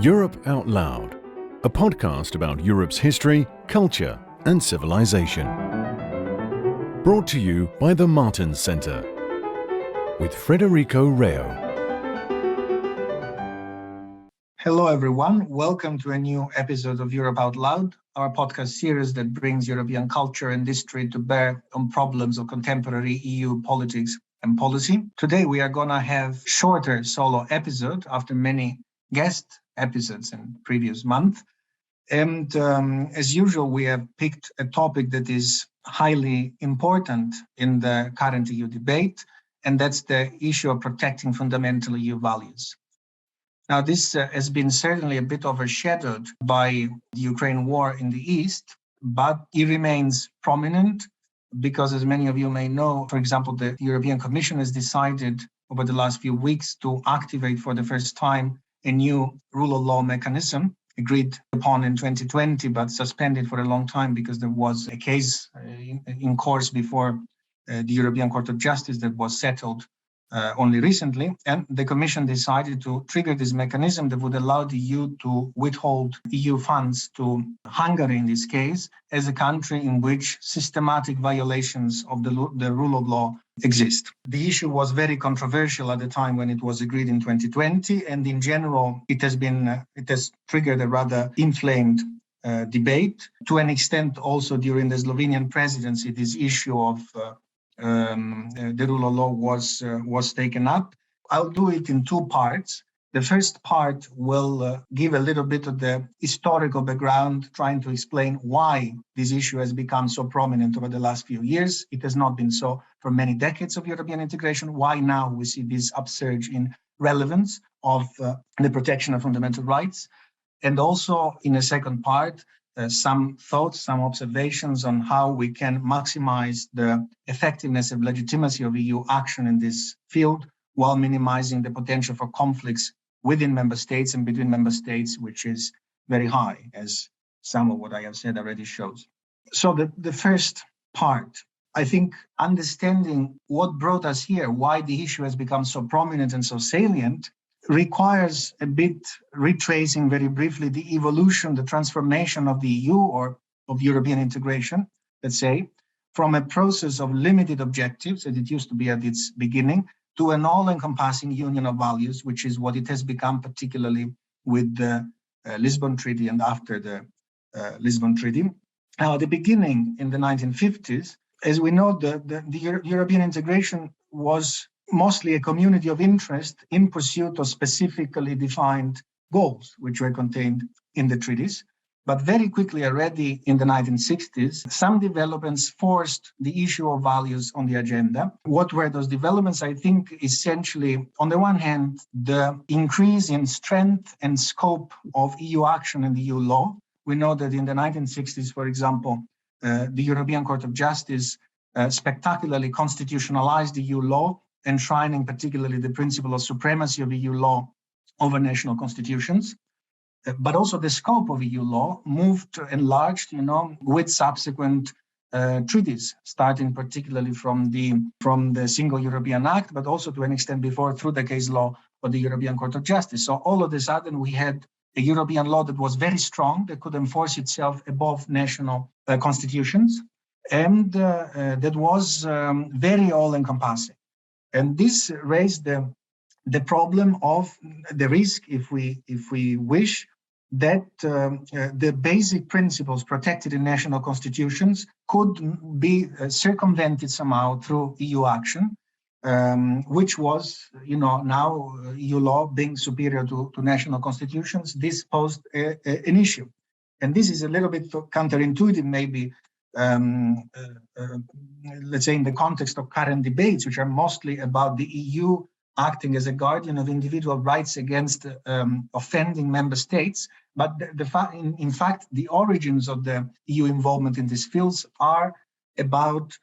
Europe Out Loud, a podcast about Europe's history, culture, and civilization. Brought to you by the Martens Center, with Federico Reo. Hello, everyone. Welcome to a new episode of Europe Out Loud, our podcast series that brings European culture and history to bear on problems of contemporary EU politics and policy. Today, we are going to have a shorter solo episode after many guest episodes in previous month. And as usual, we have picked a topic that is highly important in the current EU debate, and that's the issue of protecting fundamental EU values. Now, this has been certainly a bit overshadowed by the Ukraine war in the East, but it remains prominent because, as many of you may know, for example, the European Commission has decided over the last few weeks to activate for the first time a new rule of law mechanism agreed upon in 2020, but suspended for a long time because there was a case in course before the European Court of Justice that was settled only recently. And the Commission decided to trigger this mechanism that would allow the EU to withhold EU funds to Hungary in this case, as a country in which systematic violations of the rule of law exist. The issue was very controversial at the time when it was agreed in 2020, and in general, it has triggered a rather inflamed debate. To an extent, also during the Slovenian presidency, this issue of the rule of law was taken up. I'll do it in two parts. The first part will give a little bit of the historical background, trying to explain why this issue has become so prominent over the last few years. It has not been so for many decades of European integration. Why now we see this upsurge in relevance of the protection of fundamental rights. And also in a second part, some thoughts, some observations on how we can maximize the effectiveness and legitimacy of EU action in this field while minimizing the potential for conflicts within member states and between member states, which is very high, as some of what I have said already shows. So the first part, I think understanding what brought us here, why the issue has become so prominent and so salient, requires a bit retracing very briefly the evolution, the transformation of the EU or of European integration, let's say, from a process of limited objectives, as it used to be at its beginning, to an all-encompassing union of values, which is what it has become, particularly with the Lisbon Treaty and after the Lisbon Treaty. Now, at the beginning, in the 1950s, as we know, the European integration was mostly a community of interest in pursuit of specifically defined goals, which were contained in the treaties. But very quickly, already in the 1960s, some developments forced the issue of values on the agenda. What were those developments? I think essentially, on the one hand, the increase in strength and scope of EU action and EU law. We know that in the 1960s, for example, the European Court of Justice spectacularly constitutionalized EU law, enshrining particularly the principle of supremacy of EU law over national constitutions. But also the scope of EU law moved, enlarged, with subsequent treaties, starting particularly from the Single European Act, but also to an extent before through the case law of the European Court of Justice. So all of a sudden we had a European law that was very strong, that could enforce itself above national constitutions, and that was very all-encompassing. And this raised the problem of the risk, if we wish, that the basic principles protected in national constitutions could be circumvented somehow through EU action, which was, now EU law being superior to national constitutions. This posed an issue. And this is a little bit counterintuitive, maybe, let's say in the context of current debates, which are mostly about the EU acting as a guardian of individual rights against offending member states. But in fact, the origins of the EU involvement in these fields are about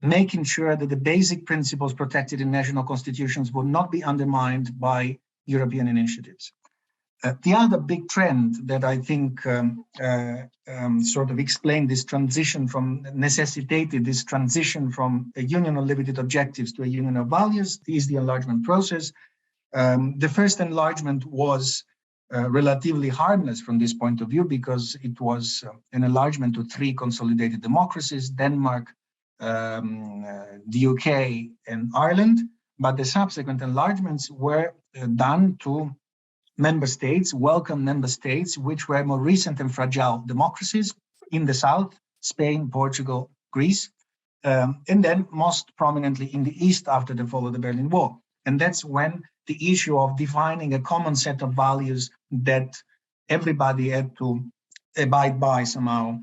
making sure that the basic principles protected in national constitutions will not be undermined by European initiatives. The other big trend that I think sort of explained this transition necessitated this transition from a union of limited objectives to a union of values is the enlargement process. The first enlargement was relatively harmless from this point of view because it was an enlargement to three consolidated democracies, Denmark, the UK, and Ireland. But the subsequent enlargements were done to member states, welcome member states, which were more recent and fragile democracies in the south, Spain, Portugal, Greece, and then most prominently in the east after the fall of the Berlin Wall. And that's when the issue of defining a common set of values that everybody had to abide by somehow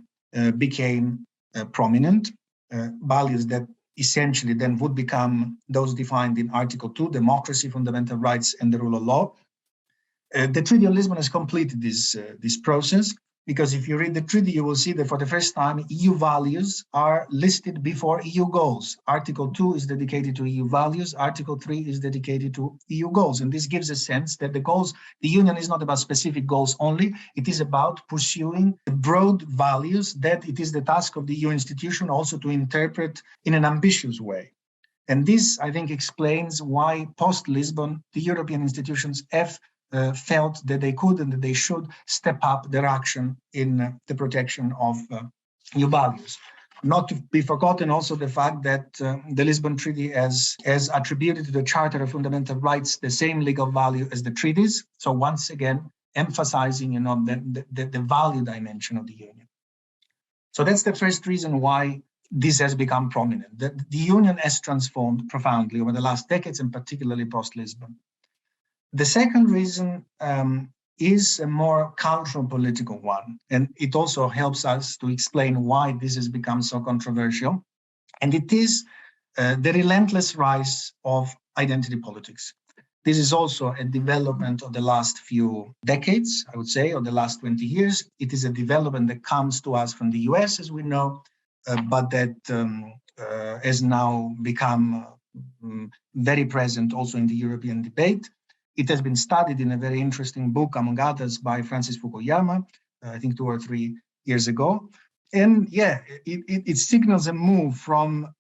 became prominent. Values that essentially then would become those defined in Article 2, democracy, fundamental rights, and the rule of law. The Treaty of Lisbon has completed this process, because if you read the treaty, you will see that for the first time, EU values are listed before EU goals. Article 2 is dedicated to EU values. Article 3 is dedicated to EU goals. And this gives a sense that the Union is not about specific goals only. It is about pursuing broad values that it is the task of the EU institution also to interpret in an ambitious way. And this, I think, explains why post-Lisbon, the European institutions have felt that they could and that they should step up their action in the protection of EU values. Not to be forgotten also the fact that the Lisbon Treaty has attributed to the Charter of Fundamental Rights the same legal value as the treaties. So once again, emphasizing the value dimension of the Union. So that's the first reason why this has become prominent. The Union has transformed profoundly over the last decades, and particularly post-Lisbon. The second reason is a more cultural political one, and it also helps us to explain why this has become so controversial. And it is the relentless rise of identity politics. This is also a development of the last few decades, I would say, or the last 20 years. It is a development that comes to us from the US, as we know, but that has now become very present also in the European debate. It has been studied in a very interesting book, among others, by Francis Fukuyama, I think 2 or 3 years ago. And yeah, it signals a move from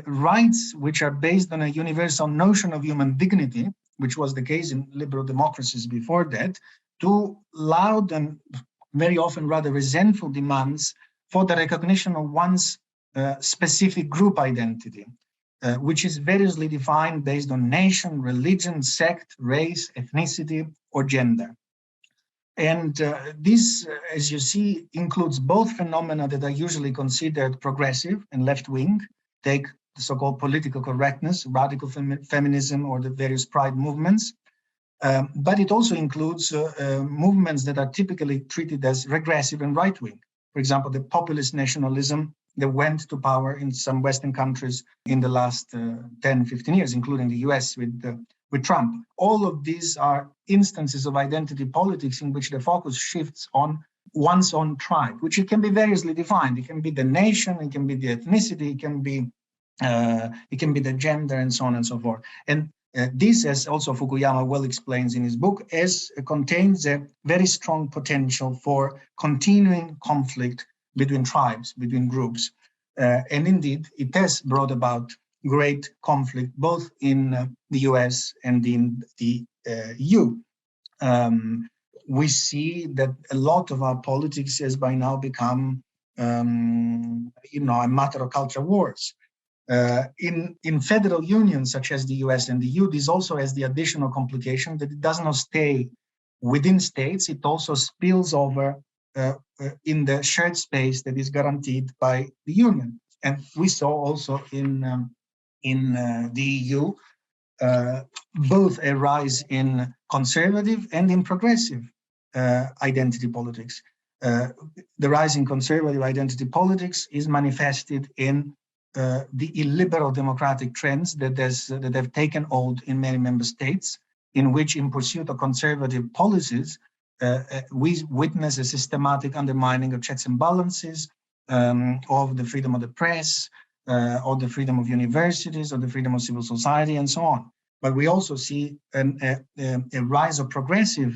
rights which are based on a universal notion of human dignity, which was the case in liberal democracies before that, to loud and very often rather resentful demands for the recognition of one's specific group identity. Which is variously defined based on nation, religion, sect, race, ethnicity, or gender. And this, as you see, includes both phenomena that are usually considered progressive and left-wing, take the so-called political correctness, radical feminism, or the various pride movements. But it also includes movements that are typically treated as regressive and right-wing. For example, the populist nationalism that went to power in some Western countries in the last 10, 15 years, including the US with Trump. All of these are instances of identity politics in which the focus shifts on one's own tribe, which it can be variously defined. It can be the nation, it can be the ethnicity, it can be the gender, and so on and so forth. And this, as also Fukuyama well explains in his book, contains a very strong potential for continuing conflict between tribes, between groups. And indeed, it has brought about great conflict, both in the US and in the EU. We see that a lot of our politics has by now become, a matter of culture wars. In federal unions such as the US and the EU, this also has the additional complication that it does not stay within states, it also spills over in the shared space that is guaranteed by the Union. And we saw also in the EU both a rise in conservative and in progressive identity politics. The rise in conservative identity politics is manifested in the illiberal democratic trends that have taken hold in many member states, in which, in pursuit of conservative policies, we witness a systematic undermining of checks and balances, of the freedom of the press, of the freedom of universities, of the freedom of civil society, and so on. But we also see a rise of progressive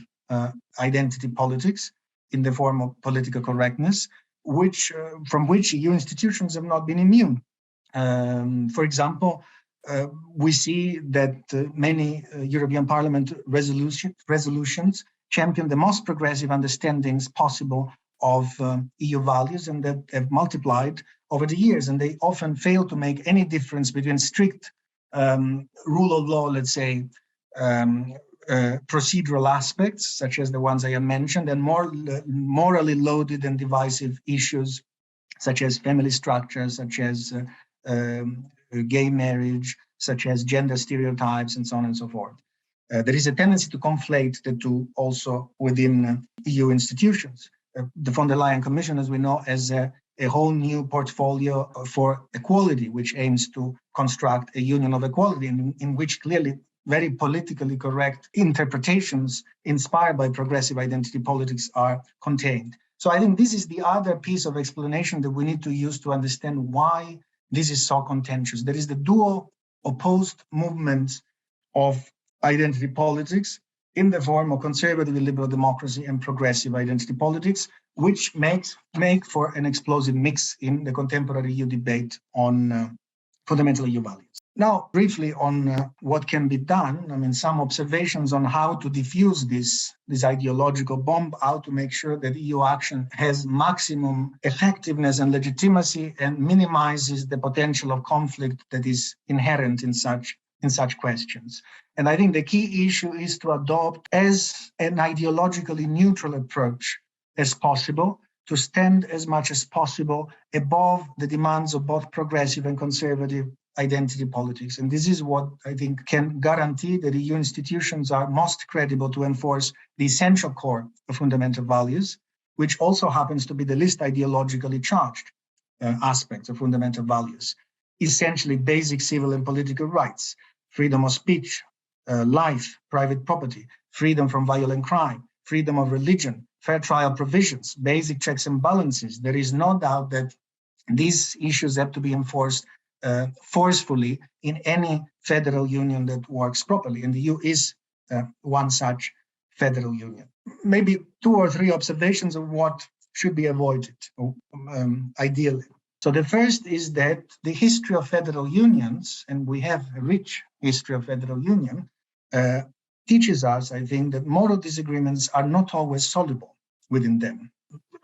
identity politics in the form of political correctness, from which EU institutions have not been immune. For example, we see that many European Parliament resolutions champion the most progressive understandings possible of EU values, and that have multiplied over the years. And they often fail to make any difference between strict rule of law, let's say, procedural aspects, such as the ones I have mentioned, and more morally loaded and divisive issues, such as family structure, such as gay marriage, such as gender stereotypes, and so on and so forth. There is a tendency to conflate the two also within EU institutions. The von der Leyen Commission, as we know, has a whole new portfolio for equality, which aims to construct a union of equality, in which clearly very politically correct interpretations inspired by progressive identity politics are contained. So I think this is the other piece of explanation that we need to use to understand why this is so contentious. There is the dual opposed movements of identity politics in the form of conservative liberal democracy and progressive identity politics, which make for an explosive mix in the contemporary EU debate on fundamental EU values. Now, briefly on what can be done. I mean, some observations on how to diffuse this ideological bomb, how to make sure that EU action has maximum effectiveness and legitimacy and minimizes the potential of conflict that is inherent in such questions. And I think the key issue is to adopt as an ideologically neutral approach as possible, to stand as much as possible above the demands of both progressive and conservative identity politics. And this is what I think can guarantee that EU institutions are most credible to enforce the essential core of fundamental values, which also happens to be the least ideologically charged aspects of fundamental values. Essentially basic civil and political rights, freedom of speech, life, private property, freedom from violent crime, freedom of religion, fair trial provisions, basic checks and balances. There is no doubt that these issues have to be enforced forcefully in any federal union that works properly. And the EU is one such federal union. Maybe 2 or 3 observations of what should be avoided, ideally. So the first is that the history of federal unions, and we have a rich history of federal union, teaches us, I think, that moral disagreements are not always soluble within them.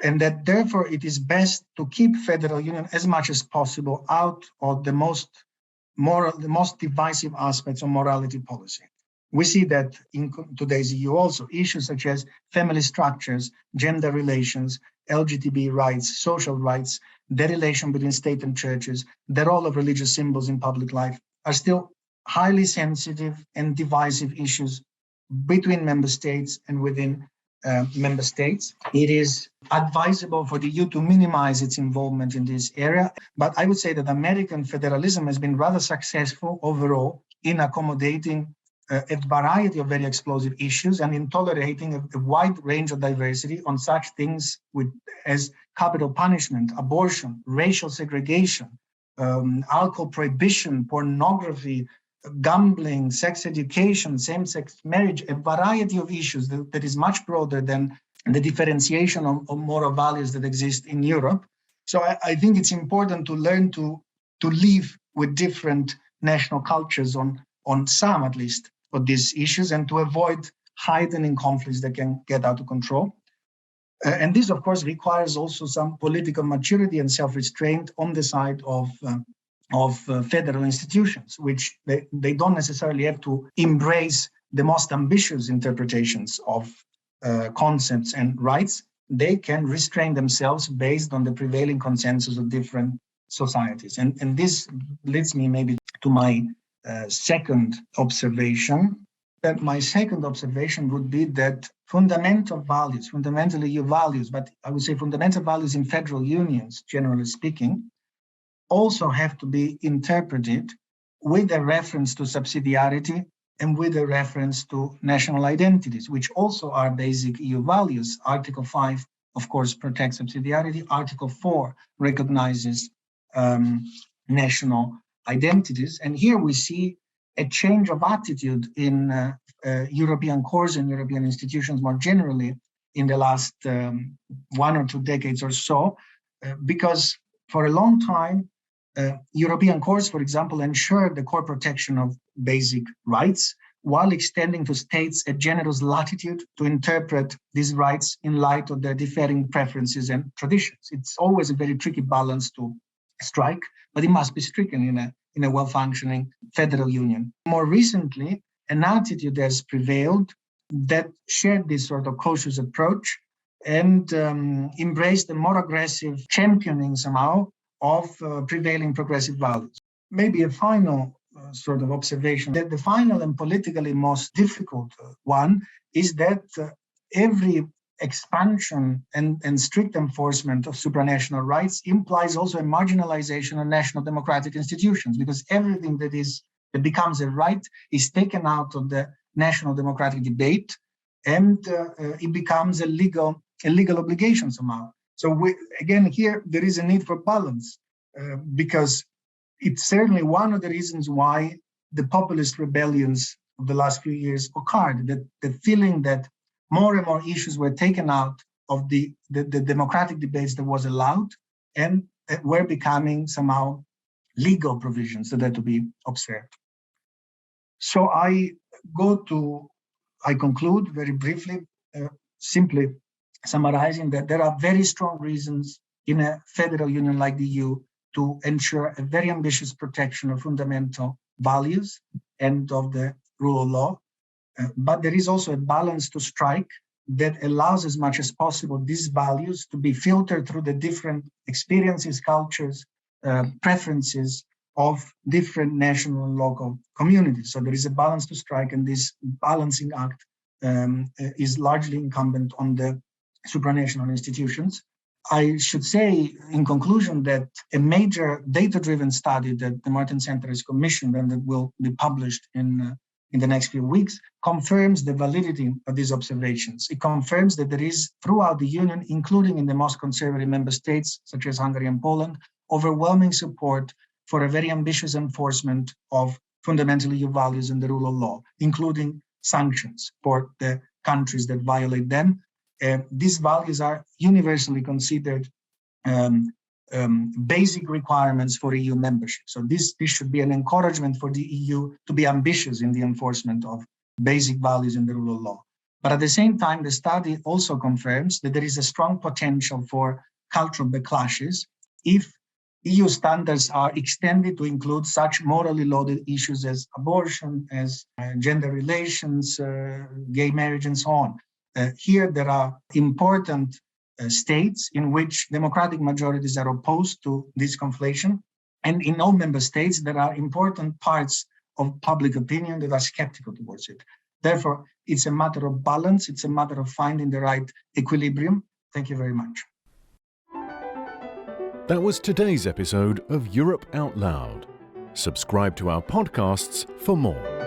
And that therefore it is best to keep federal union as much as possible out of the most divisive aspects of morality policy. We see that in today's EU also, issues such as family structures, gender relations, LGBT rights, social rights, the relation between state and churches, the role of religious symbols in public life are still highly sensitive and divisive issues between member states and within member states. It is advisable for the EU to minimize its involvement in this area. But I would say that American federalism has been rather successful overall in accommodating a variety of very explosive issues and in tolerating a wide range of diversity on such things as capital punishment, abortion, racial segregation, alcohol prohibition, pornography, gambling, sex education, same-sex marriage, a variety of issues that is much broader than the differentiation of moral values that exist in Europe. So I think it's important to learn to live with different national cultures on some, at least, of these issues, and to avoid heightening conflicts that can get out of control. And this, of course, requires also some political maturity and self-restraint on the side of federal institutions, which they don't necessarily have to embrace the most ambitious interpretations of concepts and rights. They can restrain themselves based on the prevailing consensus of different societies. And this leads me maybe to my second observation. That my second observation would be that fundamental values, fundamental EU values, but I would say fundamental values in federal unions, generally speaking, also have to be interpreted with a reference to subsidiarity and with a reference to national identities, which also are basic EU values. Article 5, of course, protects subsidiarity. Article 4 recognizes national identities. And here we see a change of attitude in European courts and European institutions more generally in the last 1 or 2 decades or so, because for a long time, European courts, for example, ensure the core protection of basic rights while extending to states a generous latitude to interpret these rights in light of their differing preferences and traditions. It's always a very tricky balance to strike, but it must be stricken in a well-functioning federal union. More recently, an attitude has prevailed that shared this sort of cautious approach and embraced a more aggressive championing somehow of prevailing progressive values. Maybe a final sort of observation that the final and politically most difficult one is that every expansion and strict enforcement of supranational rights implies also a marginalization of national democratic institutions, because everything that becomes a right is taken out of the national democratic debate, and it becomes a legal obligation somehow. So again, here there is a need for balance, because it's certainly one of the reasons why the populist rebellions of the last few years occurred, that the feeling that more and more issues were taken out of the democratic debates that was allowed and were becoming somehow legal provisions that had to be observed. So I conclude very briefly, simply summarizing that there are very strong reasons in a federal union like the EU to ensure a very ambitious protection of fundamental values and of the rule of law. But there is also a balance to strike that allows as much as possible these values to be filtered through the different experiences, cultures, preferences of different national and local communities. So there is a balance to strike, and this balancing act is largely incumbent on the supranational institutions. I should say, in conclusion, that a major data-driven study that the Martin Center has commissioned and that will be published in the next few weeks confirms the validity of these observations. It confirms that there is, throughout the Union, including in the most conservative member states, such as Hungary and Poland, overwhelming support for a very ambitious enforcement of fundamental EU values and the rule of law, including sanctions for the countries that violate them. These values are universally considered basic requirements for EU membership. So this should be an encouragement for the EU to be ambitious in the enforcement of basic values in the rule of law. But at the same time, the study also confirms that there is a strong potential for cultural backlashes if EU standards are extended to include such morally loaded issues as abortion, as gender relations, gay marriage, and so on. Here, there are important states in which democratic majorities are opposed to this conflation. And in all member states, there are important parts of public opinion that are skeptical towards it. Therefore, it's a matter of balance. It's a matter of finding the right equilibrium. Thank you very much. That was today's episode of Europe Out Loud. Subscribe to our podcasts for more.